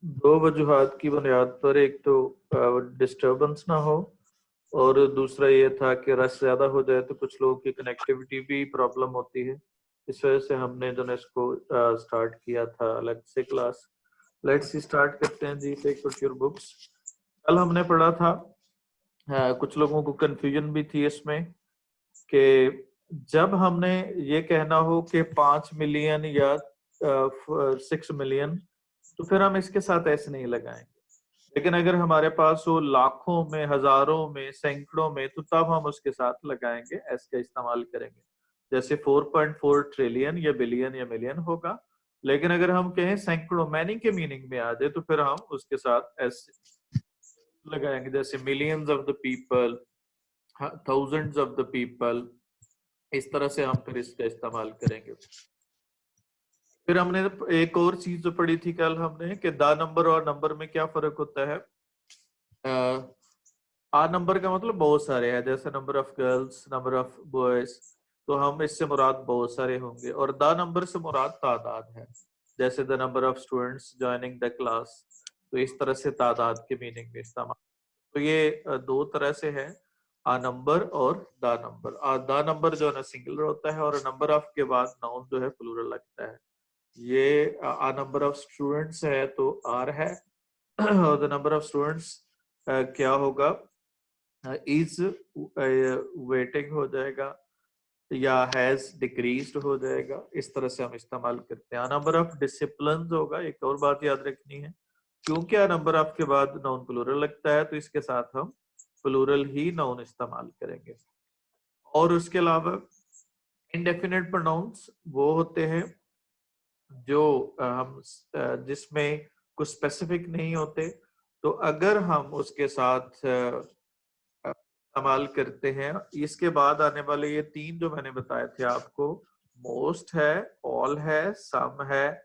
दो वजूहात की बुनियाद पर, एक तो डिस्टरबेंस ना हो, और दूसरा ये था कि रश ज्यादा हो जाए तो कुछ लोगों की कनेक्टिविटी भी प्रॉब्लम होती है। इस वजह से हमने जो है इसको स्टार्ट किया था अलग से क्लास। लेट्स स्टार्ट करते हैं जी। Take out your books. कल हमने पढ़ा था, कुछ लोगों को कंफ्यूजन भी थी इसमें, कि जब हमने ये कहना हो कि 5 मिलियन या 6 मिलियन, तो फिर हम इसके साथ ऐसे नहीं लगाएंगे। लेकिन अगर हमारे पास हो लाखों में, हजारों में, सैकड़ों में, तो तब हम उसके साथ लगाएंगे, एस का इस्तेमाल करेंगे। जैसे 4.4 ट्रिलियन या बिलियन या मिलियन होगा। लेकिन अगर हम कहें सैकड़ों, मैनी के मीनिंग में आ जाए, तो फिर हम उसके साथ एस लगाएंगे। जैसे millions of the people, thousands of the people, इस तरह से हम फिर इसका इस्तेमाल करेंगे। फिर हमने एक और चीज जो पढ़ी थी कल हमने, कि द नंबर और नंबर में क्या फर्क होता है। आ नंबर का मतलब बहुत सारे हैं, जैसे number of girls, number of boys, तो हम इससे मुराद बहुत सारे होंगे। और द नंबर से मुराद तादाद है, जैसे the number of students joining the class, तो इस तरह से तादाद के मीनिंग में इस्तेमाल। तो ये दो तरह से है, आ नंबर और द नंबर। द नंबर जो है ना सिंगुलर होता है, और नंबर ऑफ के बाद नाउन जो है प्लूरल लगता है। ये आ नंबर ऑफ स्टूडेंट्स है तो आर है, और द नंबर ऑफ स्टूडेंट्स क्या होगा, इज वेटिंग हो जाएगा, या हैज डिक्रीज्ड हो जाएगा। इस तरह से हम इस्तेमाल करते हैं। नंबर ऑफ डिसिप्लिन होगा। एक और बात याद रखनी है, क्योंकि नंबर ऑफ के बाद नाउन प्लूरल लगता है, तो इसके साथ हम प्लूरल ही नाउन इस्तेमाल करेंगे। और उसके अलावा इनडेफिनेट प्रोनाउंस वो होते हैं जो हम जिसमें कुछ स्पेसिफिक नहीं होते, तो अगर हम उसके साथ इस्तेमाल करते हैं, इसके बाद आने वाले ये तीन जो मैंने बताए थे आपको, मोस्ट है, ऑल है, सम है,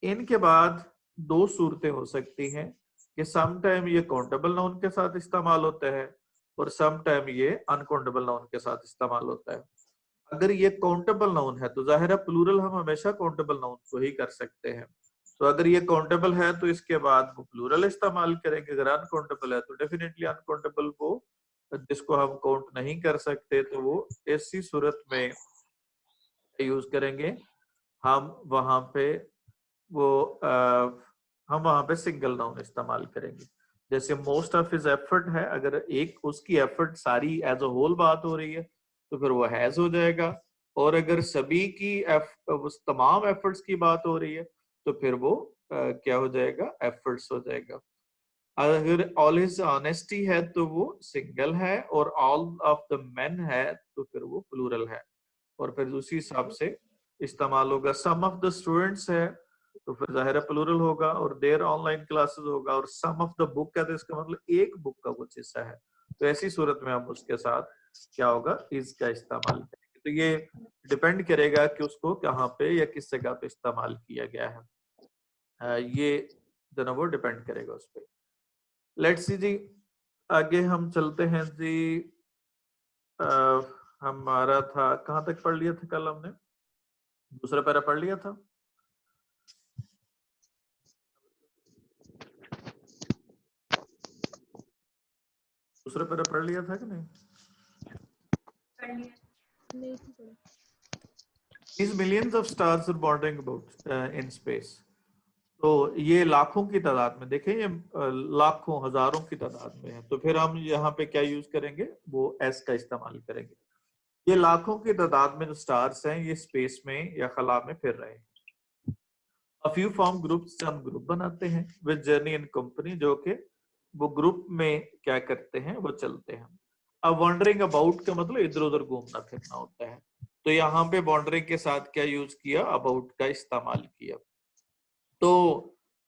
इनके बाद दो सूरतें हो सकती हैं कि सम टाइम ये काउंटेबल नाउन के साथ इस्तेमाल होता है, और सम टाइम ये अनकाउंटेबल नाउन के साथ इस्तेमाल होता है। अगर ये काउंटेबल नाउन है तो जाहिर है प्लूरल हम हमेशा काउंटेबल नाउन को ही कर सकते हैं। तो अगर ये काउंटेबल है तो इसके बाद वो प्लूरल इस्तेमाल करेंगे। अगर अनकाउंटेबल है तो डेफिनेटली अनकाउंटेबल वो, जिसको हम काउंट नहीं कर सकते, तो वो ऐसी सूरत में यूज करेंगे। हम वहां पे वो हम वहां पे सिंगल नाउन इस्तेमाल करेंगे। जैसे मोस्ट ऑफ हिज एफर्ट है, अगर एक उसकी एफर्ट सारी एज अ होल बात हो रही है, तो फिर वो हैज हो जाएगा। और अगर सभी की उस तमाम एफर्ट्स की बात हो रही है, तो फिर वो क्या हो जाएगा, एफर्ट्स हो जाएगा। अगर ऑल हिज ऑनेस्टी है तो वो सिंगल है, और ऑल ऑफ द मेन है तो फिर वो प्लूरल है, और फिर उसी हिसाब से इस्तेमाल होगा। सम ऑफ द स्टूडेंट्स है तो फिर जाहिर प्लूरल होगा, और देयर ऑनलाइन क्लासेस होगा। और सम ऑफ द बुक है तो इसका मतलब एक बुक का कुछ हिस्सा है, तो ऐसी सूरत में हम उसके साथ क्या होगा, इज का इस्तेमाल करेंगे। तो ये डिपेंड करेगा कि उसको कहाँ पे या किस जगह पे इस्तेमाल किया गया है। ये जो ना वो डिपेंड करेगा उस पर। लेट्स सी जी, आगे हम चलते हैं जी। हमारा था, कहाँ तक पढ़ लिया था कल हमने, दूसरा पैरा पढ़ लिया था। दूसरा पैरा पढ़ लिया था कि नहीं? These millions of stars are wandering about in space. तो ये लाखों की तादाद में, देखें ये लाखों हजारों की तादाद में है, तो फिर हम यहाँ पे क्या यूज करेंगे, वो एस का इस्तेमाल करेंगे। ये लाखों की तादाद में जो स्टार्स हैं, ये स्पेस में या खला में फिर रहे हैं। A few form groups, हम ग्रुप बनाते हैं। विद जर्नी इन कंपनी, जो कि वो ग्रुप में क्या करते हैं, वो चलते हैं। अब वॉन्डरिंग अबाउट का मतलब इधर उधर घूमना फिरना होता है, तो यहाँ पे वॉन्डरिंग के साथ क्या यूज किया, अबाउट का इस्तेमाल किया। तो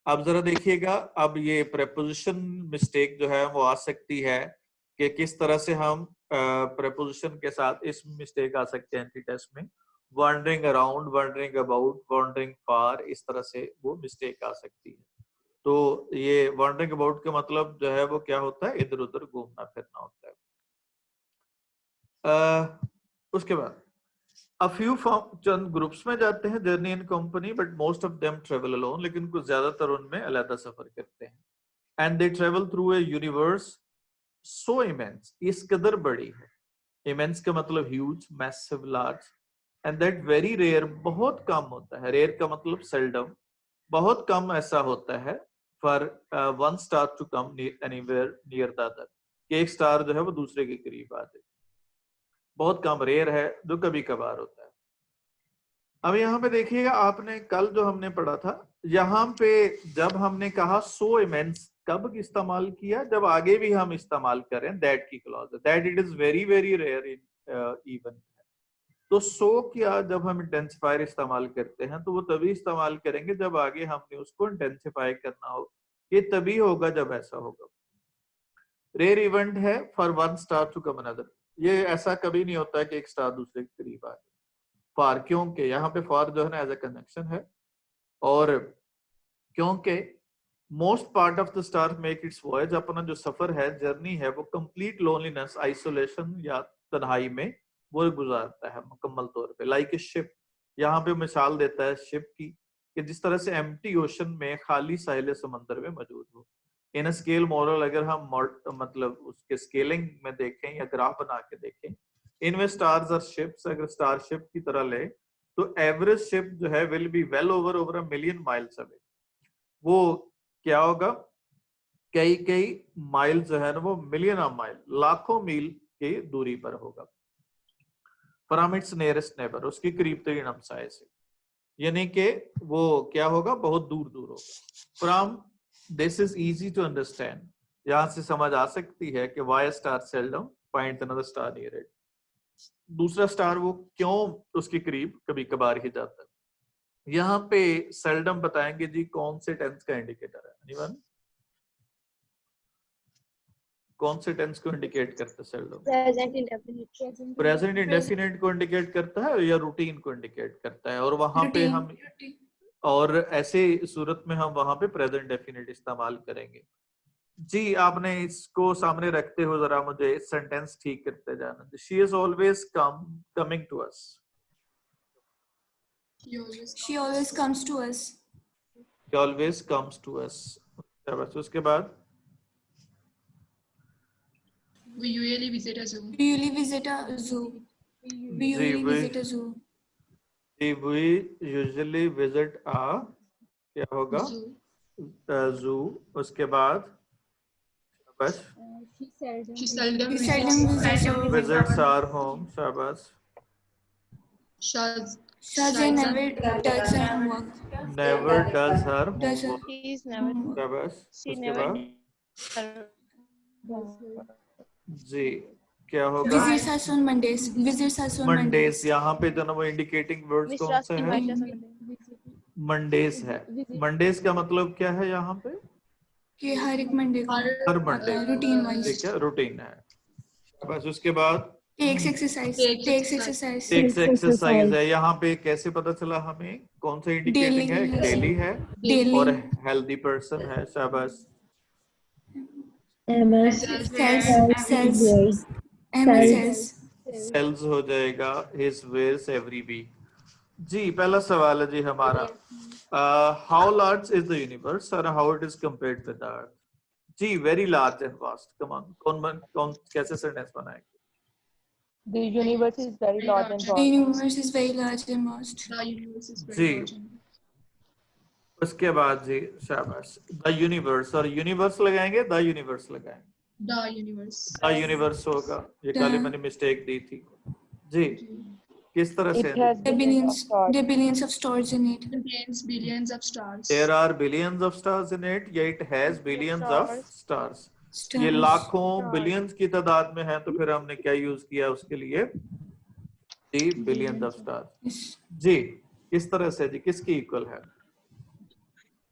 अब जरा देखिएगा, अब ये प्रेपोजिशन मिस्टेक जो है वो आ सकती है, कि किस तरह से हम प्रेपोजिशन के साथ इस मिस्टेक आ सकते हैं एंटी टेस्ट में। Wandering around, wandering about, wandering far, इस तरह से वो मिस्टेक आ सकती है। तो ये वॉन्डरिंग अबाउट का मतलब जो है वो क्या होता है, इधर उधर घूमना फिरना होता है। उसके बाद A few चंद ग्रुप्स में जाते हैं journey in company, but most of them travel alone, लेकिन कुछ ज्यादातर उनमें अलग सफर करते हैं. And they travel through a universe so immense, इस कदर बड़ी है. इमेंस का मतलब huge, massive, large, and that very rare, बहुत कम होता है. रेयर का मतलब सेल्डम, बहुत कम ऐसा होता है for one star to come anywhere near the other, एक स्टार जो है वो दूसरे के करीब आ जाए. बहुत कम, रेयर है, जो कभी कभार होता है. अब यहाँ पे देखिएगा, आपने कल जो हमने पढ़ा था, यहाँ पे जब हमने कहा सो इमेंस, कब इस्तेमाल किया? जब आगे भी हम इस्तेमाल करें दैट की clause, that it is very very rare in even. तो सो क्या, जब हम इंटेंसिफायर इस्तेमाल करते हैं तो वो तभी इस्तेमाल करेंगे जब आगे हमने उसको इंटेंसिफाई करना हो. ये तभी होगा जब ऐसा होगा. रेयर इवेंट है for one star to come another. ये ऐसा कभी नहीं होता है कि एक स्टार दूसरे के करीब आ जाए. फॉर, क्योंकि यहाँ पे फॉर जो है ना एज ए कनेक्शन है, और क्योंकि most part of the star make it's voyage, अपना जो सफर है, जर्नी है, वो कंप्लीट लोनलीनेस, आइसोलेशन या तन्हाई में वो गुजारता है मुकम्मल तौर पे. लाइक ए शिप, यहाँ पे मिसाल देता है शिप की, कि जिस तरह से एम्प्टी ओशन में, खाली साहिल समंदर में मौजूद हो. इन अ स्केल मॉडल अगर हम मतलब उसके स्केलिंग में देखें या ग्राफ बना के देखें, इनमें स्टार्स और शिप्स, अगर स्टार शिप की तरह ले तो एवरेज शिप जो है will be well over a million miles away. वो क्या होगा, कई कई माइल जो है ना, वो मिलियन ऑफ माइल, लाखों मील की दूरी पर होगा. फ्रॉम इट्स नियरेस्ट नेबर, उसकी करीब तरीन हमसाये से, यानी कि वो क्या होगा, बहुत दूर दूर होगा. From this is easy to understand, यहां से समझ आ सकती है कि why star seldom find another star near it. दूसरा स्टार वो क्यों उसके करीब कभी कभार ही जाता है. यहाँ पे सेल्डम बताएंगे जी कौन से टेंस का इंडिकेटर है. एनीवन, कौन से टेंस को इंडिकेट करता है seldom? Present indefinite. Present indefinite को इंडिकेट करता है या रूटीन को इंडिकेट करता है. और वहां पे हम, और ऐसे सूरत में हम वहां पे प्रेजेंट डेफिनेट इस्तेमाल करेंगे. जी, आपने इसको सामने रखते हो जरा मुझे सेंटेंस ठीक करते जाना. She is always coming to us. She always comes to us. She always comes to us. उसके बाद We usually visit a zoo. We usually visit a zoo. We usually visit a zoo. We usually visit a, क्या होगा, zoo. उसके बाद बस She seldom visits our home. शाबाश. Shazia never does her homework. Never does her homework. She is never. शाबाश. She उसके never. बाद जी क्या होगा, Visits us on Mondays. Visits us on Mondays. यहाँ पे जो ना वो इंडिकेटिंग वर्ड्स कौन से है? मंडेज है. मंडेज का मतलब क्या है यहाँ पे? कि हर एक मंडे को, हर मंडे, रूटीन वाइज. ठीक है, रूटीन है. बस उसके बाद टेक्स एक्सरसाइज. टेक्स एक्सरसाइज है. यहाँ पे कैसे पता चला हमें कौन सा इंडिकेटिंग है? डेली है और हेल्दी पर्सन है. शाबाश. सेल्स हो जाएगा. His wares every week. जी, पहला सवाल है जी हमारा, how large is the universe और how it is compared with the earth. जी, very large and vast. Come on, कौन कैसे सेंटेंस बनाएंगे? The universe is very large and The vast. universe is very large and vast. The universe is ji. very large. उसके बाद जी शाबाश, the universe, और universe लगाएंगे, the universe लगाएंगे. The universe. The universe होगा. ये कल मैंने मिस्टेक दी थी जी. किस तरह से? It has There are billions of stars in it. Contains billions of stars. There are billions of stars in it. या it has billions of stars. ये लाखों बिलियंस की तादाद में है, तो फिर हमने क्या यूज किया उसके लिए? जी, बिलियंस ऑफ स्टार्स. जी, किस तरह से जी, किसकी इक्वल है?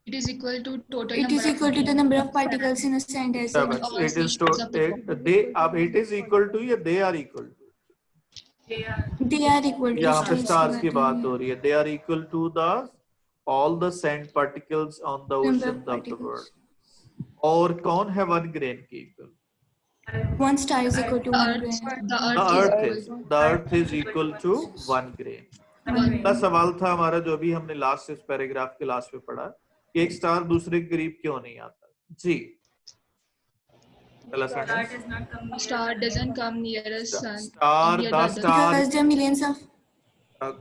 It is equal to total. It is equal to the number of particles in a sand acid. It is they, अब it is equal to या they are equal to? They are equal to. यहाँ पे stars की बात हो रही है. They are equal to the all the sand particles on the oceans of the world. और कौन है 1 ग्रेन की equal? 1 star is equal to The 1 earth, grain. the The earth earth is is equal the earth is equal to 1 grain. पहला सवाल था हमारा जो भी हमने लास्ट इस पैराग्राफ के लास्ट में पढ़ा कि एक स्टार दूसरे के करीब क्यों नहीं आता जी पहला sentence to a star doesn't come near a sun star near the the other. Star Because there are millions of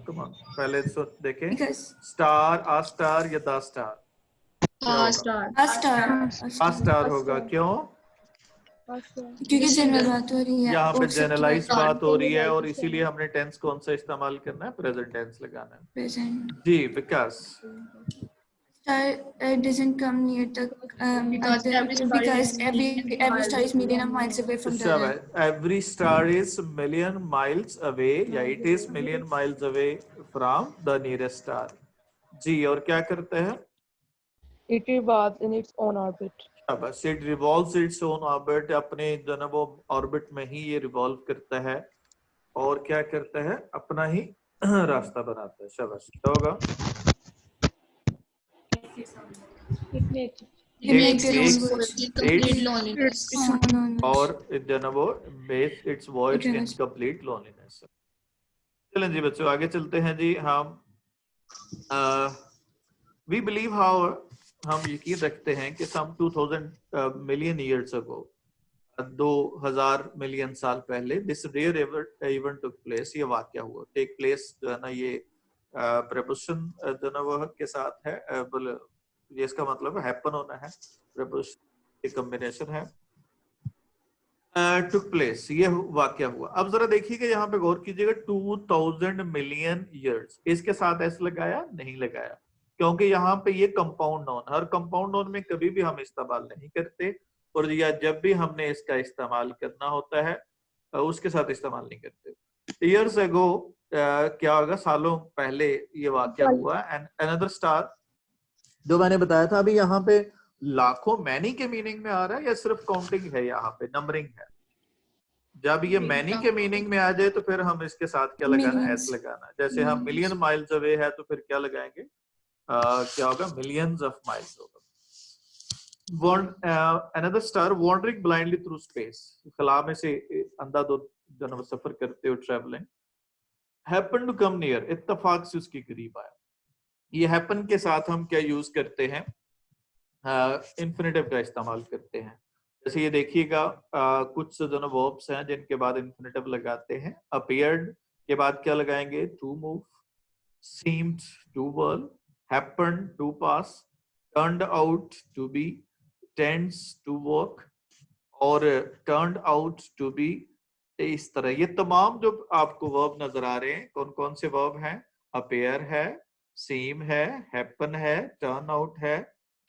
come on पहले तो देखें because स्टार आ स्टार या द स्टार क्या A होगा star. a star. A star होगा क्यों क्योंकि general बात हो रही है. यहाँ पे हो सकता है जनरलाइज star. बात हो रही है और इसीलिए हमने टेंस कौन सा इस्तेमाल करना है प्रेजेंट टेंस लगाना है present. Ji Vikas Star doesn't come near the Because other every star because is every star is million of miles away from the other. every star is million miles away या it is million miles away from the nearest star जी और क्या करते हैं It revolves in its own orbit. बस it revolves its own orbit अपने जो है ना वो ऑर्बिट में ही ये रिवॉल्व करता है और क्या करता है अपना ही रास्ता बनाता है शाबाश क्या होगा It makes It its makes voyage in complete loneliness. और जो है ना वो makes its voyage in It complete loneliness चलें जी बच्चों आगे चलते हैं जी हम we believe how हम यकीन रखते हैं कि some 2000 million years ago 2000 million साल पहले this rare event took place ये वाकया हुआ take place जो है ना ये preposition जो ना वो के साथ है ये इसका मतलब happen होना है preposition की combination है took place ये वाकया हुआ अब जरा देखिएगा यहाँ पे गौर कीजिएगा 2000 मिलियन years इसके साथ ऐसे लगाया नहीं लगाया क्योंकि यहाँ पे ये कंपाउंड नोन हर कंपाउंड नोन में कभी भी हम इस्तेमाल नहीं करते और या जब भी हमने इसका इस्तेमाल करना होता है उसके साथ इस्तेमाल नहीं करते ईयर्स अगो क्या होगा सालों पहले ये वाकया हुआ एंड अनदर स्टार जो मैंने बताया था अभी यहाँ पे लाखों मैनी के मीनिंग में आ रहा है या सिर्फ काउंटिंग है यहाँ पे नंबरिंग है जब ये मैनी के मीनिंग में आ जाए तो फिर हम इसके साथ क्या लगाना है एस लगाना जैसे हम मिलियन माइल्स अवे है तो फिर क्या लगाएंगे क्या होगा मिलियंस ऑफ माइल्स होगा another star wandering blindly through space खला में से अंधाधुंध जब सफर करते हो travelling happen to come near इत्तेफाक से उसके करीब आया ये happen के साथ हम क्या यूज करते हैं इंफिनिटिव का इस्तेमाल करते हैं जैसे ये देखिएगा कुछ जो ना वर्ब्स हैं जिनके बाद इंफिनिटिव लगाते हैं appeared के बाद क्या लगाएंगे to move seemed to whirl happened to pass turned out to be tends to work और turned out to be इस तरह ये तमाम जो आपको वर्ब नजर आ रहे हैं कौन कौन से वर्ब हैं appear है seem है happen है turn out है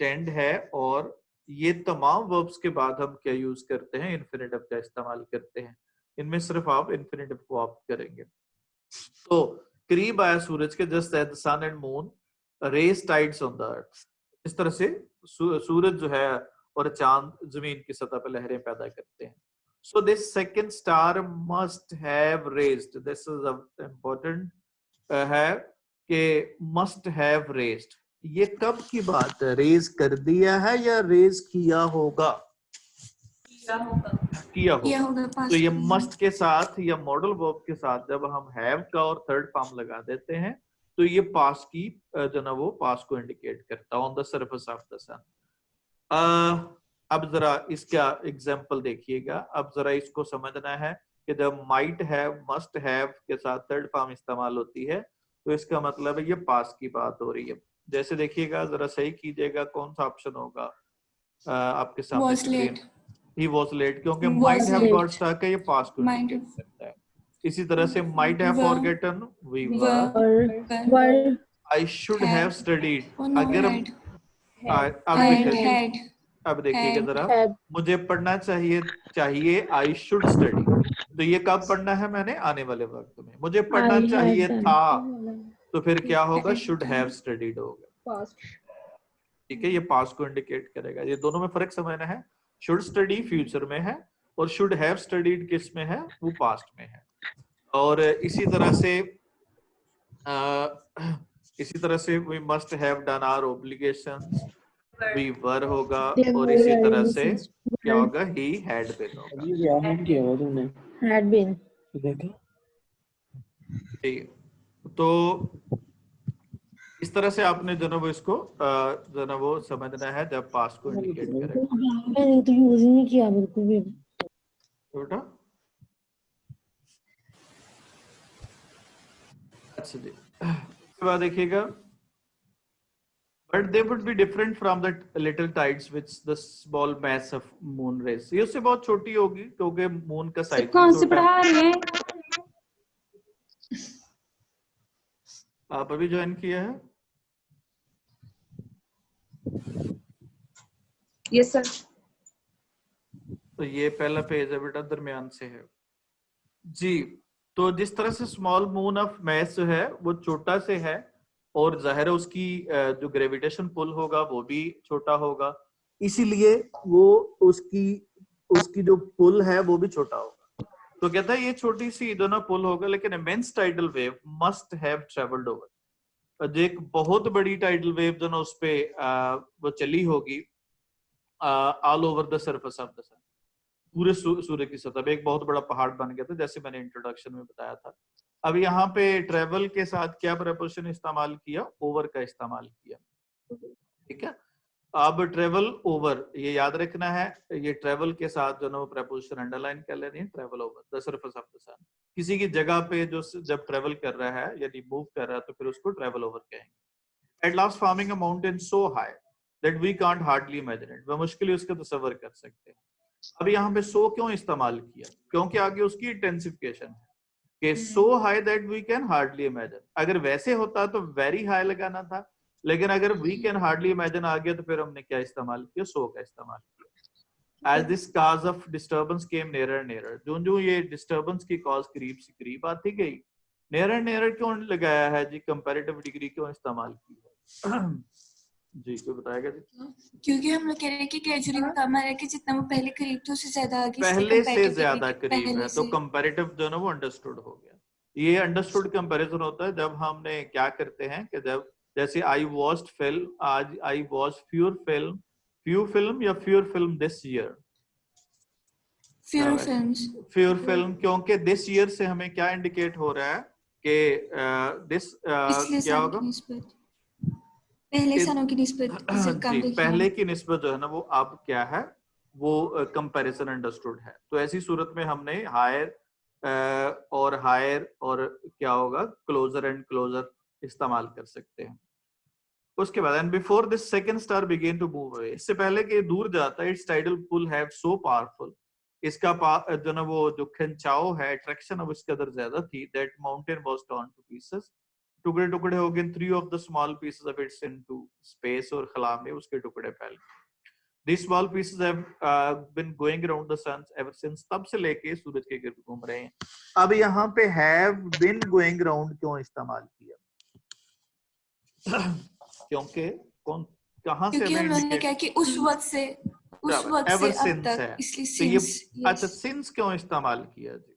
tend है और ये तमाम वर्ब्स के बाद हम क्या यूज करते हैं इंफिनिटिव का इस्तेमाल करते हैं इनमें सिर्फ आप इंफिनिटिव को ऑप्ट करेंगे तो करीब आया सूरज के just at the sun and moon raise tides on the earth इस तरह से सूरज जो है और चांद जमीन की सतह पर लहरें पैदा करते हैं so this second star must have raised this is important है कि मस्ट हैव रेज्ड ये कब की बात है रेज कर दिया है या रेज किया होगा किया होगा तो ये मस्ट के साथ या मॉडल वर्ब के साथ जब हम हैव का और थर्ड फॉर्म लगा देते हैं तो ये पास की जो ना वो पास को इंडिकेट करता है on the surface of the sun अब जरा इसका एग्जांपल देखिएगा अब जरा इसको समझना है कि जब माइट हैव मस्ट हैव के साथ थर्ड फॉर्म इस्तेमाल होती है तो इसका मतलब है ये पास की बात हो रही है जैसे देखिएगा जरा सही कीजिएगा कौन सा ऑप्शन होगा आपके सामने स्क्रीन ही वाज लेट क्योंकि माइट हैव गॉट स्टक है ये पास्ट को इंडिकेट करता है इसी तरह से might have forgotten we were I should have studied अगर अब देखिएगा जरा मुझे पढ़ना चाहिए आई शुड स्टडी तो ये कब पढ़ना है मैंने आने वाले वक्त में मुझे पढ़ना चाहिए था तो फिर क्या होगा शुड हैव स्टडीड होगा ठीक है ये पास्ट को इंडिकेट करेगा ये दोनों में फर्क समझना है शुड स्टडी फ्यूचर में है और शुड हैव स्टडीड किस में है वो पास्ट में है और इसी तरह से we must have done our obligations we were होगा, और इसी तरह से क्या होगा, ही हैड बीन होगा। अभी व्यायाम किया हुआ तुमने Had been. देखा? ठीक, तो इस तरह से आपने जो ना वो इसको जो ना वो समझना है जब पास्ट को इंडिकेट करेगा। मैंने तो यूज ही नहीं किया बिल्कुल भी। तो बेटा अच्छा जी, उसके बाद देखिएगा, but they would be different from the little tides which the small mass of moon rays, ये उससे बहुत छोटी होगी क्योंकि मून का साइज कौन सी छोटा है। पढ़ा रही है? आप अभी ज्वाइन किया है? Yes sir. तो ये पहला पेज है बेटा, दरमियान से है जी। तो जिस तरह से स्मॉल मून ऑफ मैस जो है वो छोटा से है, और जाहिर है उसकी जो ग्रेविटेशन पुल होगा वो भी छोटा होगा, इसीलिए वो उसकी जो पुल है वो भी छोटा होगा। तो कहता है ये छोटी सी दोनों पुल होगा, लेकिन immense tidal wave must have travelled over, जो एक बहुत बड़ी टाइडल वेव जो ना उस पे वो चली होगी all over the surface of the sun, पूरे सूर्य की सतह पे एक बहुत बड़ा पहाड़ बन गया था, जैसे मैंने इंट्रोडक्शन में बताया था। अब यहाँ पे ट्रेवल के साथ क्या प्रपोजिशन इस्तेमाल किया, ओवर का इस्तेमाल किया, ठीक है। अब ट्रेवल ओवर ये याद रखना है, ये ट्रेवल के साथ जो ना वो प्रपोजिशन अंडरलाइन कर लेनी है, travel over the surface of the sun. किसी की जगह पे जो जब ट्रेवल कर रहा है यानी मूव कर रहा है तो फिर उसको ट्रेवल ओवर कहेंगे। At last forming a mountain so high that we can't hardly imagine it, वह मुश्किल उसका तस्वर कर सकते हैं। अब यहाँ पे सो क्यों इस्तेमाल किया, क्योंकि आगे उसकी इंटेंसिफिकेशन है कि so high that we can hardly imagine. अगर वैसे होता तो वेरी हाई लगाना था, लेकिन अगर वी कैन हार्डली इमेजिन आ गया तो फिर हमने क्या इस्तेमाल किया, सो का इस्तेमाल किया। As this cause of disturbance came nearer nearer, जो जो ये डिस्टर्बेंस की कॉज करीब से करीब आती गई। नियरर नियरर क्यों लगाया है जी, कंपैरेटिव डिग्री क्यों इस्तेमाल की है जी, कोई बताएगा जी? क्योंकि हम लोग कह रहे हैं कि ग्रेजुअली वो कम आ रहा है कि जितना वो पहले करीब थे उससे ज्यादा आगे, पहले से ज्यादा करीब है, तो से। कंपैरेटिव जो है ना वो अंडरस्टूड हो गया। ये अंडरस्टूड कंपैरिजन होता है जब हमने क्या करते हैं कि जब जैसे आई वॉच्ड फिल्म, आज आई वॉच फ्यू फिल्म या फ्यूर फिल्म दिस ईयर, फ्यूर फिल्म, क्योंकि दिस ईयर से हमें क्या इंडिकेट हो रहा है कि दिस क्या होगा, पहले सालों की निस्बत से कम जी, देखी पहले की निस्बत जो है ना वो अब क्या है, वो कंपैरिजन अंडरस्टूड है। तो ऐसी सूरत में हमने हायर और क्या होगा, क्लोजर एंड क्लोजर इस्तेमाल कर सकते हैं। उसके बाद and before this second star began to move away, इससे पहले कि दूर जाता है, its tidal pull have so powerful, इसका जो ना वो जो खिंचाव है, अट्रैक्शन अब इसके अंदर ज्यादा थी, that mountain was torn two pieces, टुकड़े टुकड़े हो गए, 3 of the small pieces of its into space, और खला में उसके टुकड़े फैल गए। These small pieces have been going around the sun ever since, तब से लेके सूरज के गिर्द घूम रहे हैं। अब यहाँ पे have been going around क्यों इस्तेमाल किया, क्योंकि कहाँ से क्योंकि हमें हमने क्या कि उस वक्त से ever अब since तक, है, इसलिए तो ये since, अच्छा since क्यों इस्तेमाल किया जी,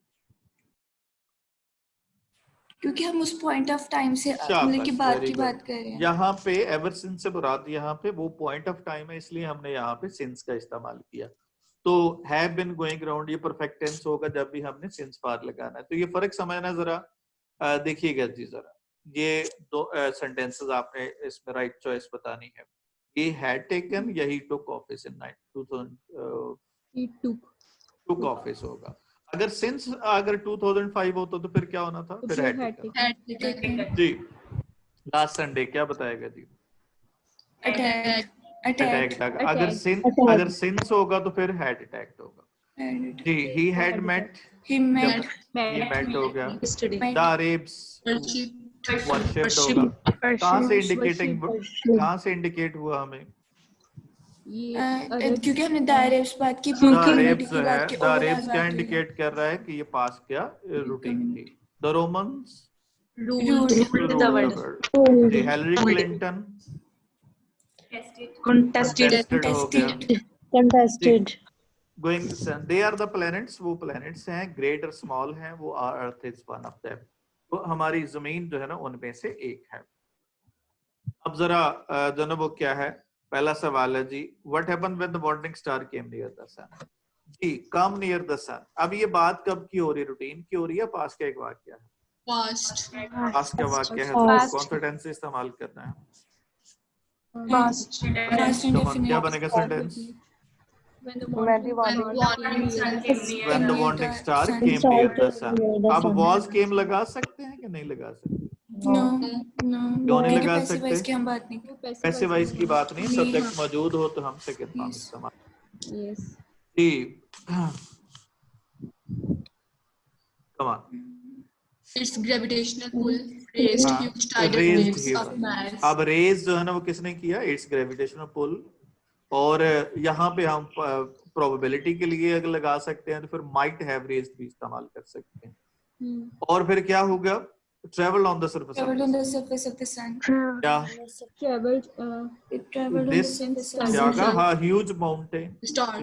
क्योंकि हम उस पॉइंट ऑफ टाइम से मतलब कि बाद की बात कर रहे हैं। यहाँ पे एवर सिंस से मुराद यहाँ पे वो पॉइंट ऑफ टाइम है, इसलिए हमने यहाँ पे सिंस का इस्तेमाल किया। तो हैव बीन गोइंग अराउंड ये परफेक्ट टेंस होगा जब भी हमने सिंस पार लगाना है। तो ये फर्क समझना जरा, देखिएगा जी जरा, ये दो सेंटेंसेस आपने इसमें राइट चॉइस बतानी है। he had taken या he took office in 2000 He took office होगा। अगर since अगर 2005 होता तो फिर क्या होना था, फिर had taken। जी लास्ट संडे क्या बताएगा जी, अटैक। अगर since होगा तो फिर had attacked होगा जी। he had met हो गया, the Arabs worshipped होगा। कहाँ से इंडिकेट हुआ हमें, क्योंकि हमने द अरेब्स बात की, द अरेब्स क्या इंडिकेट कर रहा है कि ये पास क्या रूटीन थी। The Romans Hillary Clinton contested. Going, they are the planets, वो प्लैनेट्स हैं, ग्रेट और स्मॉल हैं, वो earth is one of them. तो हमारी जमीन जो है ना उनमें से एक है। अब जरा जो ना वो क्या है, पहला सवाल है जी, what happened when the morning star came near the sun? जी, कम नियर द सन। अब ये बात कब की हो रही है? रूटीन की हो रही है, पास्ट का एक वाक्य है? Past. पास्ट का वाक्य है, तो Past. कौन सा टेंस इस्तेमाल करना है? Past. Past Come on, क्या indefinite. बनेगा sentence? When the When the morning morning When the morning star sun. came Star near the came sun. near the अब sun. was came लगा सकते हैं कि नहीं लगा सकते? No, no. क्यों नहीं क्योंकि लगा पैसिव वॉइस सकते? की हम बात नहीं कर पैसिव वॉइस की बात नहीं, नहीं, सब्जेक्ट हाँ। मौजूद हो तो हम सेकंड फॉर्म Yes. इस्तेमाल। Yes. जी, come on. its gravitational pull raised हाँ, huge tidal raised waves huge. of mass. अब रेज जो है ना वो किसने किया? Its gravitational pull. और यहाँ पे हम प्रोबेबिलिटी के लिए अगर लगा सकते हैं तो फिर माइट हैव रेज्ड भी इस्तेमाल कर सकते हैं। और फिर क्या होगा? Travel on the surface of Traveled on the surface of the sun. क्या Traveled. It traveled on the this surface of the क्या sun. होगा? हाँ, ह्यूज माउंटेन। Star.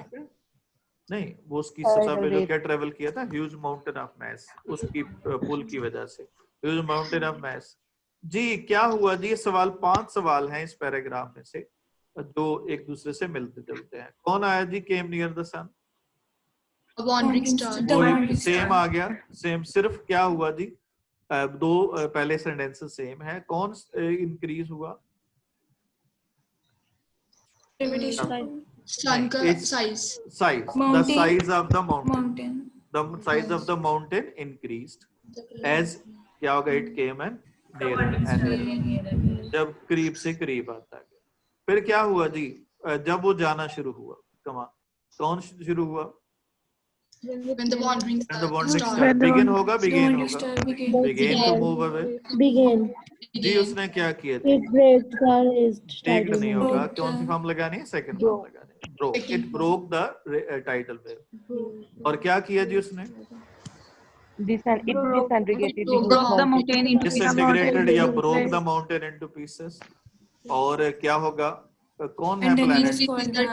नहीं, वो उसकी सतह पे जो क्या ट्रेवल किया था? ह्यूज माउंटेन ऑफ मैस, उसकी पुल की वजह से ह्यूज माउंटेन ऑफ मैस। जी, क्या हुआ जी? ये सवाल 5 सवाल हैं इस पैराग्राफ में से जो एक दूसरे से मिलते जुलते हैं। कौन आया जी? Came near the sun, A wandering star. The वही wandering सेम star. आ गया। सेम, सिर्फ क्या हुआ जी? दो पहले सेंटेंसेस सेम है। कौन इंक्रीज हुआ? Gravitational Sun का It's- size. Size, the Mountain. Size of the mountain, mountain. The size of the mountain increased as क्या होगा? इट केम एंड नियर, जब करीब से करीब आता गया। फिर क्या हुआ जी? जब वो जाना शुरू हुआ, कौन शुरू हुआ? When the wandering And the wandering star. star begin होगा, The begin wandering होगा, star began. begin to move away। Began. जी, उसने क्या किया था? It broke the raised टेक्ड tidal नहीं wave. होगा, Broke कौन सी the- फॉर्म लगानी है? सेकंड फॉर्म लगानी है, broke। It broke the tidal wave। और क्या किया जी उसने? Disintegrated. Broke the mountain into Disintegrated या broke the mountain into pieces। और क्या होगा? कौन है And then planet? it's called the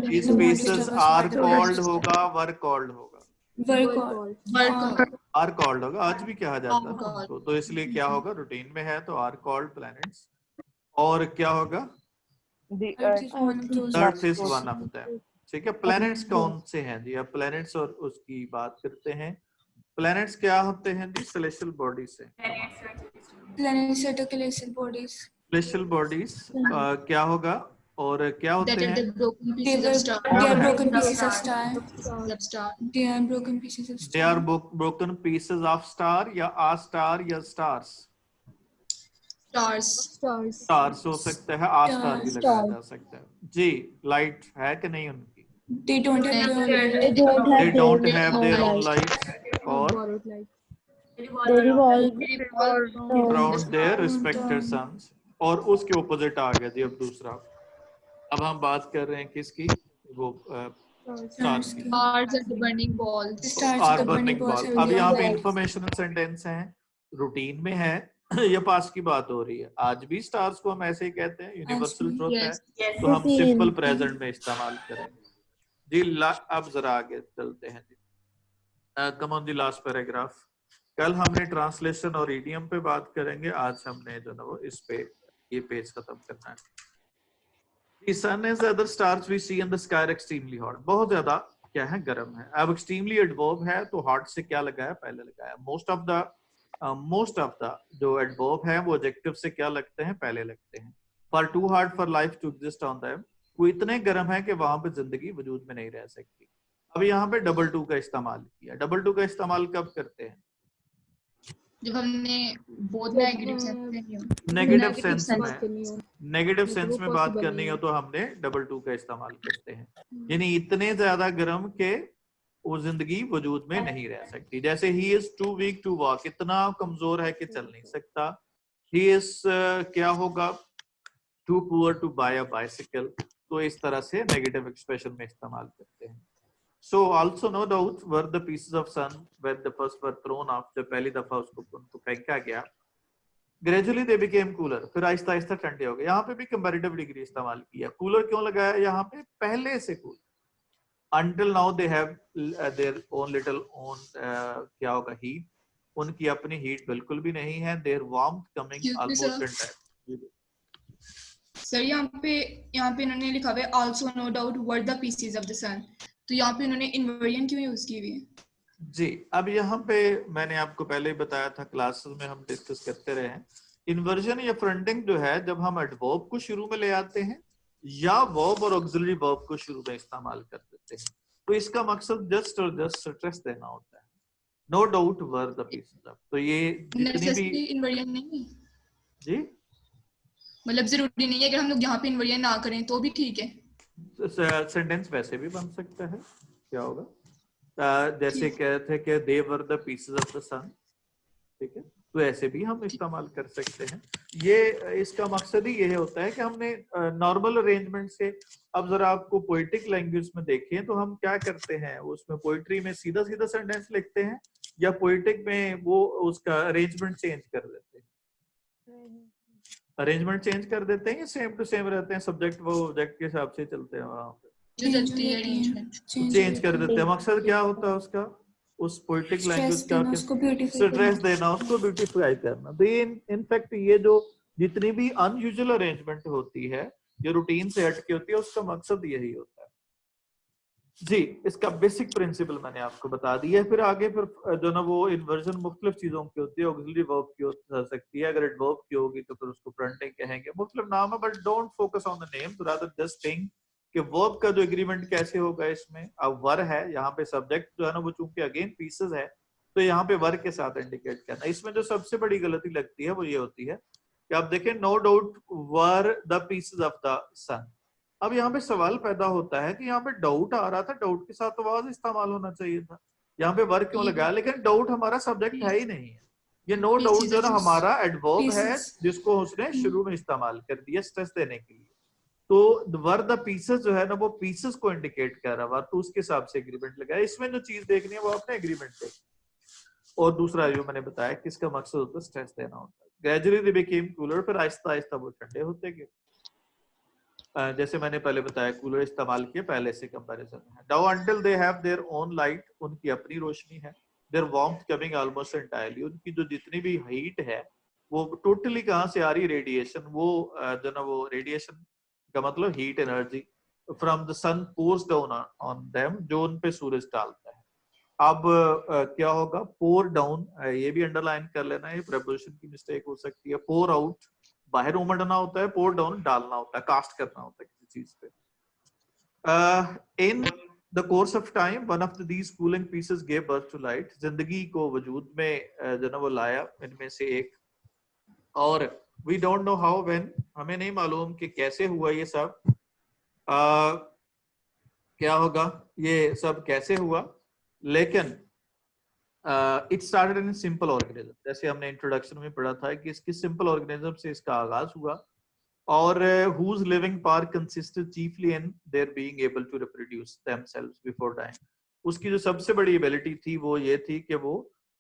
These the pieces wandering star was are called the called होगा, were called होगा, were called. are called होगा, आज भी कहा जाता है ना called. उनको। तो इसलिए क्या होगा? रूटीन में है तो are called planets। और क्या होगा? Earth is one of those. Earth is one of them. ठीक है, प्लैनेट्स कौन से हैं जी? अब प्लैनेट्स और उसकी बात करते हैं। प्लैनेट्स क्या होते हैं जी? सेलेस्टियल बॉडी से। Planets are the celestial bodies. Celestial bodies क्या होगा? और क्या होते That are हैं? the broken They pieces were of star. they are broken pieces of star. Of star. They are broken pieces of they are star. Broken pieces of star या a star या स्टार्स। Stars. Stars हो सकता है, आ star भी Stars. लगाया जा सकता है जी। लाइट है कि नहीं उनकी? They don't have their They don't they have don't their have own their own light. Lights और They revolve around around their respected suns. और उसके ऑपोजिट आ गया जी अब दूसरा। अब हम बात कर रहे हैं किसकी? वो स्टार्स की। Stars are the burning balls. The stars are are the burning burning balls. Ball. अब यहाँ पे इंफॉर्मेशनल सेंटेंस है, रूटीन में है या पास्ट की बात हो रही है? आज भी स्टार्स को हम ऐसे ही कहते हैं, यूनिवर्सल ट्रुथ है, Yes. तो हम Routine. सिंपल प्रेजेंट में इस्तेमाल करेंगे जी। अब जरा आगे चलते हैं जी। Come on the last paragraph. कल हमने ट्रांसलेशन और ईडियम पे बात करेंगे, आज हमने जो ना वो इस पे ये पेज खत्म करना है। The sun and the other stars we see in the sky are extremely hot। बहुत ज्यादा क्या है? गर्म है। अब extremely adverb है तो hot से क्या लगाया? पहले लगाया। most of the जो adverb है वो adjective से क्या लगते हैं? पहले लगते हैं। For too hard for life to exist on them, वो इतने गर्म है कि वहां पे जिंदगी वजूद में नहीं रह सकती। अब यहाँ पे डबल टू का इस्तेमाल किया। डबल टू का इस्तेमाल कब करते हैं? जब हमने both negative sense में नहीं हो। नेगेटिव सेंस में। नेगेटिव सेंस में बात करनी हो तो हमने डबल टू का इस्तेमाल करते हैं, यानी इतने ज्यादा गर्म के वो जिंदगी वजूद में नहीं रह सकती। जैसे he is too weak to walk, इतना कमजोर है कि चल नहीं सकता। ही इज क्या होगा? Too poor to buy a bicycle. तो इस तरह से नेगेटिव एक्सप्रेशन में इस्तेमाल करते हैं। So also no doubt were the pieces of sun when the first were thrown off, जब पहली दफा उसको फेंका गया। Gradually they became cooler, फिर आहिस्ता आहिस्ता ठंडे हो गए। यहाँ पे भी कंपैरेटिव डिग्री इस्तेमाल किया। कूलर क्यों लगाया यहाँ पे? पहले से cooler. Until now they have their own little own क्या होगा? heat। उनकी अपनी हीट बिल्कुल भी नहीं है। Their warmth coming almost in time। Sir यहाँ पे इन्होंने लिखा हुआ है also no doubt were the pieces of the sun, तो यहाँ पे इन्होंने इन्वेरिएंट क्यों यूज की हुई है? जी, अब यहाँ पे मैंने आपको पहले ही बताया था, क्लासेस में हम डिस्कस करते रहे हैं, इन्वर्जन या फ्रंटिंग जो है जब हम एडवर्ब को शुरू में ले आते हैं या वर्ब और ऑक्सिलरी वर्ब को शुरू में इस्तेमाल कर देते हैं, तो इसका मकसद जस्ट और जस्ट स्ट्रेस देना होता है। No doubt were the pieces of, तो ये जितनी नेसेसरी भी इन्वेरिएंट नहीं है, जी, मतलब जरूरी नहीं है कि हम लोग यहाँ पे इन्वेरिएंट ना करें तो भी ठीक है। सेंटेंस वैसे भी बन सकता है। क्या होगा, जैसे कहते हैं कि they were the pieces of the sun, ठीक है, तो ऐसे भी हम इस्तेमाल कर सकते हैं। ये इसका मकसद ही ये होता है कि हमने नॉर्मल अरेंजमेंट से, अब जरा आपको पोएटिक लैंग्वेज में देखें तो हम क्या करते हैं, उसमें पोइट्री में सीधा सीधा सेंटेंस लिखते हैं या पोएटिक में वो उसका अरेंजमेंट चेंज कर देते हैं, अरेंजमेंट चेंज कर देते हैं या सेम टू सेम रहते हैं, सब्जेक्ट वो ऑब्जेक्ट के हिसाब से चलते हैं, वहां पे चेंज कर देते हैं। मकसद क्या होता है उसका, उस पोएटिक लैंग्वेज का स्ट्रेस देना, उसको ब्यूटीफाई करना। तो ये इनफैक्ट ये जो जितनी भी अनयूजुअल अरेंजमेंट होती है, जो रूटीन से हटके होती है, उसका मकसद यही होता है। जी, इसका बेसिक प्रिंसिपल मैंने आपको बता दिया है। फिर आगे फिर जो ना वो इन्वर्जन मुख्तलिफ चीजों की होती है, ऑक्सिलरी वर्ब की हो सकती है, अगर एडवर्ब की होगी तो फिर उसको फ्रंटिंग कहेंगे, मुख्तलिफ नाम है, but don't focus on the name, rather just think कि वर्ब का जो एग्रीमेंट कैसे होगा इसमें। अब वर है यहाँ पे, सब्जेक्ट जो है ना वो चूंकि अगेन पीसेस है, तो यहाँ पे वर के साथ इंडिकेट करना। इसमें जो सबसे बड़ी गलती लगती है वो ये होती है कि आप देखें, no doubt were the pieces of the sun. अब यहाँ पे सवाल पैदा होता है कि यहाँ पे डाउट आ रहा था, डाउट के साथ तो वाज इस्तेमाल होना चाहिए था, यहाँ पे वर क्यों लगाया? लेकिन डाउट हमारा सब्जेक्ट है ही नहीं है, ये नो डाउट जो ना हमारा एडवर्ब है जिसको उसने शुरू में इस्तेमाल कर दिया स्ट्रेस देने के लिए। तो वर द पीसेस जो है ना वो पीसेस को इंडिकेट कर रहा है, तो उसके हिसाब से एग्रीमेंट लगाया। इसमें जो चीज देखनी है वो आपने एग्रीमेंट देखी। और दूसरा जो मैंने बताया कि इसका मकसद होता है स्ट्रेस देना होता है। ग्रेजुअली दे बिकेम कूलर, फिर आहिस्ता आहिस्ता वो ठंडे होते गए। जैसे मैंने पहले बताया, कूलर इस्तेमाल किए पहले से कंपैरिजन है। Now until they have their own light, उनकी अपनी रोशनी है। Their warmth coming almost entirely, उनकी जो जितनी भी हीट है वो टोटली कहाँ से आ रही? रेडिएशन। वो जो ना वो रेडिएशन का मतलब heat energy from the sun pours down on them, जो उन पे सूरज डालता है। अब क्या होगा? पोर डाउन, ये भी अंडरलाइन कर लेना, ये प्रेपोजिशन की मिस्टेक हो सकती है। पोर आउट बाहर उमड़ना होता है, पोर डाउन डालना होता है, कास्ट करना होता है किसी चीज पे। In the course of time one of these cooling pieces give birth to light, जिंदगी को वजूद में जो ना वो लाया इनमें से एक। और we don't know how when, हमें नहीं मालूम कि कैसे हुआ ये सब, क्या होगा ये सब कैसे हुआ, लेकिन it started in simple organism. जैसे हमने इंट्रोडक्शन में पढ़ा था कि इसकी सिंपल ऑर्गेनिज्म से इसका आगाज हुआ, और whose living power consisted chiefly in their being able to reproduce themselves before dying। उसकी जो सबसे बड़ी एबिलिटी थी वो ये थी कि वो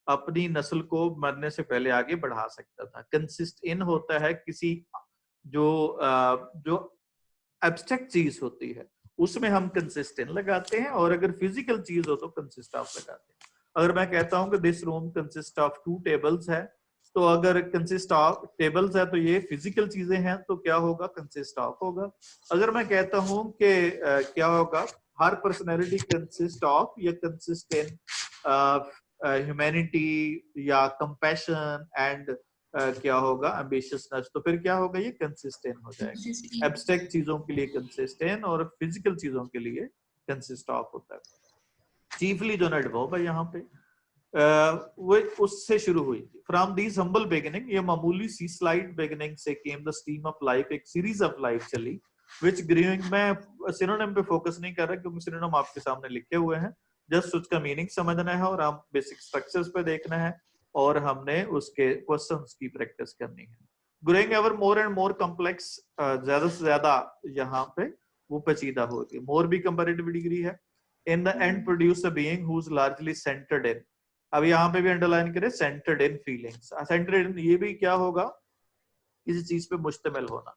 अपनी नस्ल को मरने से पहले आगे बढ़ा सकता था। कंसिस्ट इन होता है किसी जो एब्स्ट्रैक्ट चीज होती है उसमें हम कंसिस्ट इन लगाते हैं, और अगर फिजिकल चीज हो तो कंसिस्ट ऑफ लगाते हैं। अगर मैं कहता हूं कि this room consist of 2 tables है, तो अगर कंसिस्ट ऑफ टेबल्स है तो ये फिजिकल चीजें हैं, तो क्या होगा? कंसिस्ट ऑफ होगा। अगर मैं कहता हूं कि क्या होगा, हर पर्सनैलिटी कंसिस्ट ऑफ या कंसिस्ट इन ह्यूमैनिटी या कंपैशन एंड क्या होगा? एम्बिशियसनेस, तो फिर क्या होगा? ये कंसिस्टेंट हो जाएगा। एब्स्ट्रैक्ट चीजों के लिए कंसिस्टेंट और फिजिकल चीजों के लिए कंसिस्ट ऑफ होता है। चीफली जो एडवर्ब है यहाँ पे वो उससे शुरू हुई थी। फ्रॉम दीज हम्बल बिगिनिंग, ये मामूली सी स्लाइड बिगिनिंग से came the stream of life, एक सीरीज ऑफ लाइफ चली विच ग्रोइंग। मैं सिनोनिम पे फोकस नहीं कर रहा क्योंकि सिनोनिम आपके सामने लिखे हुए हैं, जस्ट उसका मीनिंग समझना है और हम बेसिक स्ट्रक्चर्स पे देखना है और हमने उसके क्वेश्चंस की प्रैक्टिस करनी है। Growing ever more and more complex, ज्यादा से ज्यादा यहाँ पे वो पेचीदा होगी। मोर भी कंपैरेटिव डिग्री है। In the end produce a being who is largely centred in, अब यहाँ पे भी अंडरलाइन करें, centred in feelings. Centred in ये भी क्या होगा? किसी चीज पे मुश्तमिल होना।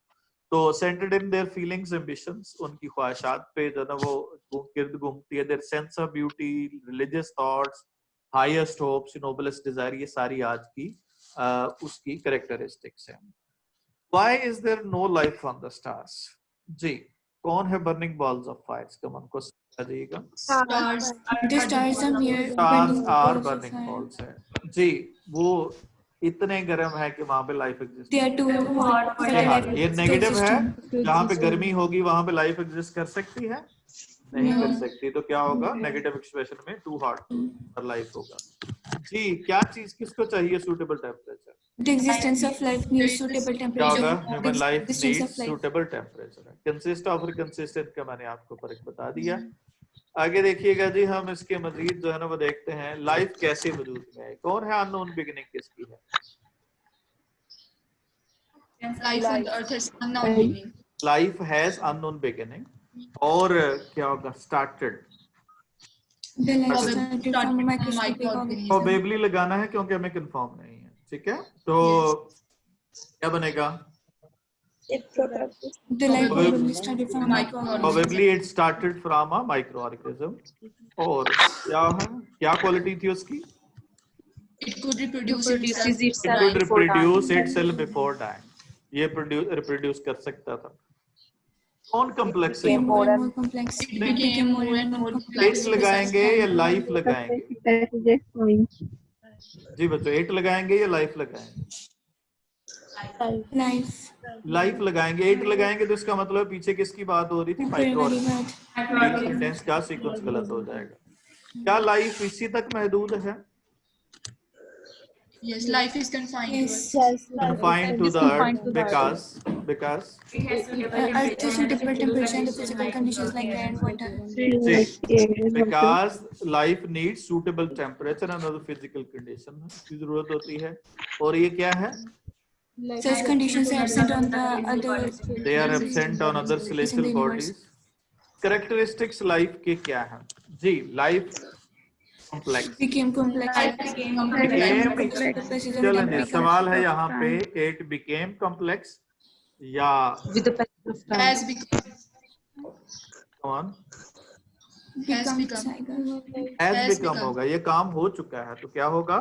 तो centred in their feelings, ambitions, उनकी ख्वाहिशात पे जो ना वो गिर्द घूमती है। Their sense of beauty, religious thoughts, highest hopes, noblest desire, ये सारी आज की उसकी कैरेक्टरिस्टिक्स हैं। Why is there no life on the stars? जी, कौन है burning balls of fires? कमन को समझाइएगा। Stars The stars are mere Stars burning are balls of burning fire. balls है। जी, वो इतने गर्म है कि वहां पे life exist. They are too hot for the life ये to नेगेटिव है। exist in. जहाँ पे गर्मी होगी वहां पे लाइफ एग्जिस्ट कर सकती है? नहीं कर सकती। तो क्या होगा? नेगेटिव एक्सप्रेशन में टू हॉट पर लाइफ होगा। जी, क्या चीज किसको चाहिए suitable temperature? The existence of life needs suitable क्या temperature. होगा? Human life Existence needs of life. Suitable temperature. Consist of और कंसिस्टेंट का मैंने आपको फर्क बता दिया। आगे देखिएगा जी, हम इसके मजीद जो है ना वो देखते हैं लाइफ कैसे वजूद में है। कौन है अननोन बिगिनिंग किसकी है? life on the earth has unknown beginning. Life has unknown beginning. और क्या होगा? Started. The life Started started from a from microscopic organism. microorganism. Probably लगाना है क्योंकि हमें कंफर्म नहीं है। ठीक है, तो क्या बनेगा? The life probably started from a microorganism. Probably it started from a micro organism. और क्या है? क्या क्वालिटी थी उसकी? It could reproduce Produces itself. It could reproduce itself before dying. ये रिप्रोड्यूस कर सकता था। कौन कम्प्लेक्स है? Became more and more complex. It became more and more at complex. लगाएंगे या लाइफ लगाएंगे? जी बच्चों, एट लगाएंगे या लाइफ लगाएंगे? Life. लाइफ लगाएंगे। एट लगाएंगे तो इसका मतलब पीछे किसकी बात हो रही थी? माइक्रो Very सेंटेंस का सीक्वेंस गलत हो जाएगा। क्या लाइफ इसी तक महदूद है? Yes, life is confined to Yes. us. Confined to the earth because Earth is suitable temperature and the physical conditions like air and water. because life needs suitable temperature and other physical condition की जरूरत होती है। और ये क्या है? Such conditions are absent on the other. They are absent on other celestial bodies. Characteristics life के क्या है? जी, life complex. Became complex. चलेंगे, सवाल है यहाँ पे, it became complex या Has become. come on, Has become होगा। ये काम हो चुका है तो क्या होगा?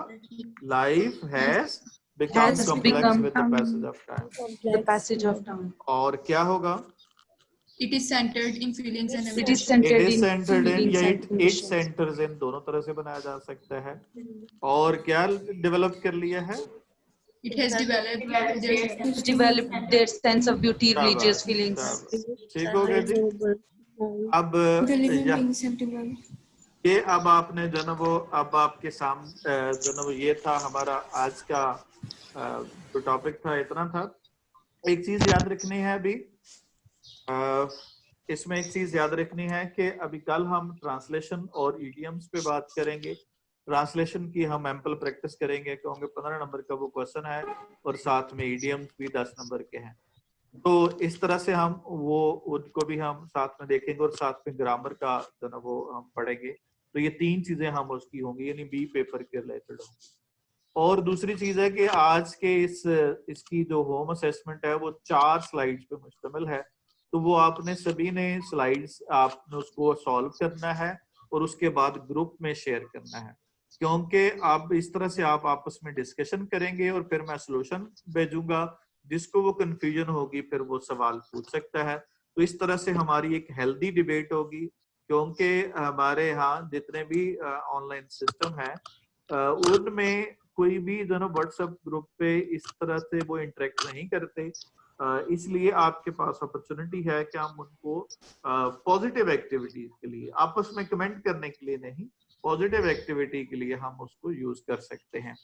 Life has become complex with the passage of time. और क्या होगा? It is centered in feelings and It is emotions. centered It is in centered in feelings या and it emotions. centers in, दोनों तरह से बनाया जा सकता है। और क्या डेवलप कर लिया है? It has developed Developed their sense of beauty, religious feelings. ठीक हो गया जी। अब The living या- beings have developed. ये अब आपने जो ना वो अब आपके सामने जो ना वो ये था हमारा आज का जो टॉपिक था, इतना था। एक चीज याद रखनी है अभी, इसमें एक चीज याद रखनी है कि अभी कल हम ट्रांसलेशन और ईडियम्स पे बात करेंगे। ट्रांसलेशन की हम एम्पल प्रैक्टिस करेंगे क्योंकि 15 नंबर का वो क्वेश्चन है और साथ में ईडियम्स भी 10 नंबर के हैं। तो इस तरह से हम वो उनको भी हम साथ में देखेंगे और साथ में ग्रामर का जो ना वो हम पढ़ेंगे। तो ये तीन चीजें हम उसकी होंगी, यानी बी पेपर के रिलेटेड होंगी। और दूसरी चीज है कि आज के इसकी जो होम असेसमेंट है वो 4 स्लाइड्स पे मुश्तमिल है। तो वो आपने सभी ने स्लाइड्स आपने उसको सॉल्व करना है और उसके बाद ग्रुप में शेयर करना है, क्योंकि आप इस तरह से आप आपस में डिस्कशन करेंगे और फिर मैं सॉल्यूशन भेजूंगा। जिसको वो कंफ्यूजन होगी फिर वो सवाल पूछ सकता है। तो इस तरह से हमारी एक हेल्दी डिबेट होगी, क्योंकि हमारे यहाँ जितने भी ऑनलाइन सिस्टम है उनमें कोई भी जो ना व्हाट्सएप ग्रुप पे इस तरह से वो इंटरेक्ट नहीं करते। इसलिए आपके पास अपॉर्चुनिटी है कि हम उनको पॉजिटिव एक्टिविटीज के लिए, आपस में कमेंट करने के लिए नहीं, पॉजिटिव एक्टिविटी के लिए हम उसको यूज कर सकते हैं।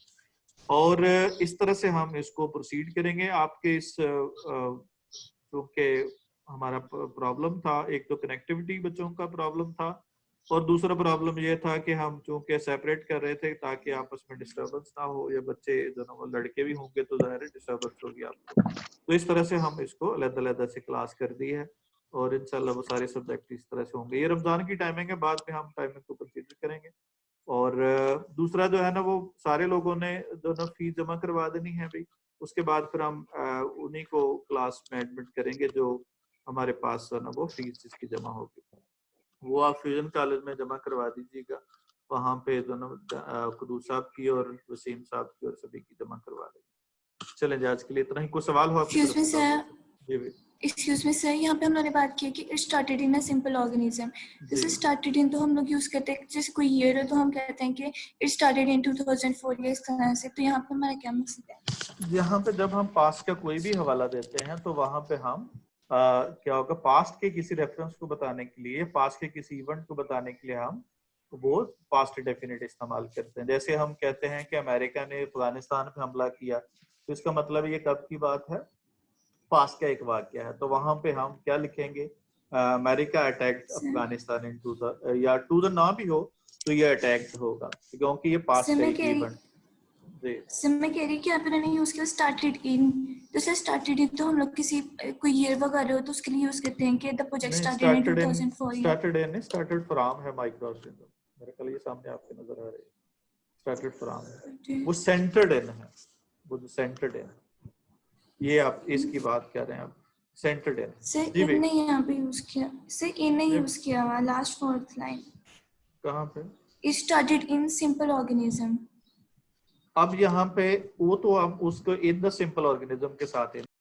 और इस तरह से हम इसको प्रोसीड करेंगे। आपके इस क्योंकि हमारा प्रॉब्लम था, एक तो कनेक्टिविटी बच्चों का प्रॉब्लम था और दूसरा प्रॉब्लम ये था कि हम चूंकि सेपरेट कर रहे थे ताकि आपस में डिस्टर्बेंस ना हो, या बच्चे जो लड़के भी होंगे तो ज़ाहिर है डिस्टर्बेंस होगी आपको। तो इस तरह से हम इसको अलग-अलग से क्लास कर दी है और इंशाल्लाह वो सारे सब्जेक्ट इस तरह से होंगे। ये रमजान की टाइमिंग है, बाद में हम टाइमिंग को कंसीडर करेंगे। और दूसरा जो है ना वो सारे लोगों ने जो ना फीस जमा करवा देनी है भाई, उसके बाद फिर हम उन्हीं को क्लास में एडमिट करेंगे जो हमारे पास ना वो फीस जिसकी जमा होगी वो आप फ्यूजन कॉलेज में जमा करवा दीजिएगा। वहाँ पे दोनों कुदूस साहब की और वसीम साहब की और सभी की जमा करवा देंगे। चलें आज के लिए इतना ही। कोई सवाल हो आपकी Excuse me, तरफ से? sir. जी एक्सक्यूज मी सर, यहाँ पे हम लोगों ने बात की है कि it started in a simple organism. जैसे स्टार्टेड इन तो हम लोग यूज करते हैं, जैसे कोई ईयर है तो हम कहते हैं कि इट स्टार्टेड इन 2004 या इस तरह से। तो यहाँ पे हमारा क्या मकसद है? यहाँ पे जब हम पास्ट का कोई भी हवाला देते हैं तो वहां पे हम क्या होगा, पास्ट के किसी रेफरेंस को बताने के लिए, पास्ट के किसी इवेंट को बताने के लिए हम वो पास्ट डेफिनेट इस्तेमाल करते हैं। जैसे हम कहते हैं कि अमेरिका ने अफगानिस्तान पे हमला किया, तो इसका मतलब ये कब की बात है, पास्ट का एक वाक्य है। तो वहां पे हम क्या लिखेंगे, America attacked Afghanistan in to the, या टू द ना भी हो तो ये अटैक्ड होगा क्योंकि ये पास्ट का एक इवेंट। सर मैं कह रही कि यहाँ पे मैंने यूज किया स्टार्टेड इन। जैसे स्टार्टेड इन तो हम लोग किसी कोई ईयर वगैरह हो तो उसके लिए यूज करते हैं कि the project started in 2004। Started in started from है माइक्रोस, मेरे ख्याल ये सामने आपके नजर आ रही है। स्टार्टेड फ्रॉम वो सेंटर्ड इन है, वो जो सेंटर्ड इन, ये आप इसकी बात कर रहे हैं, आप सेंटर्ड इन। सर इन ने यहाँ पे यूज किया, सर इन ने यूज किया हुआ लास्ट फोर्थ लाइन। कहाँ पे? It started in simple organism. अब यहाँ पे वो तो आप उसको इन द सिंपल ऑर्गेनिज्म के साथ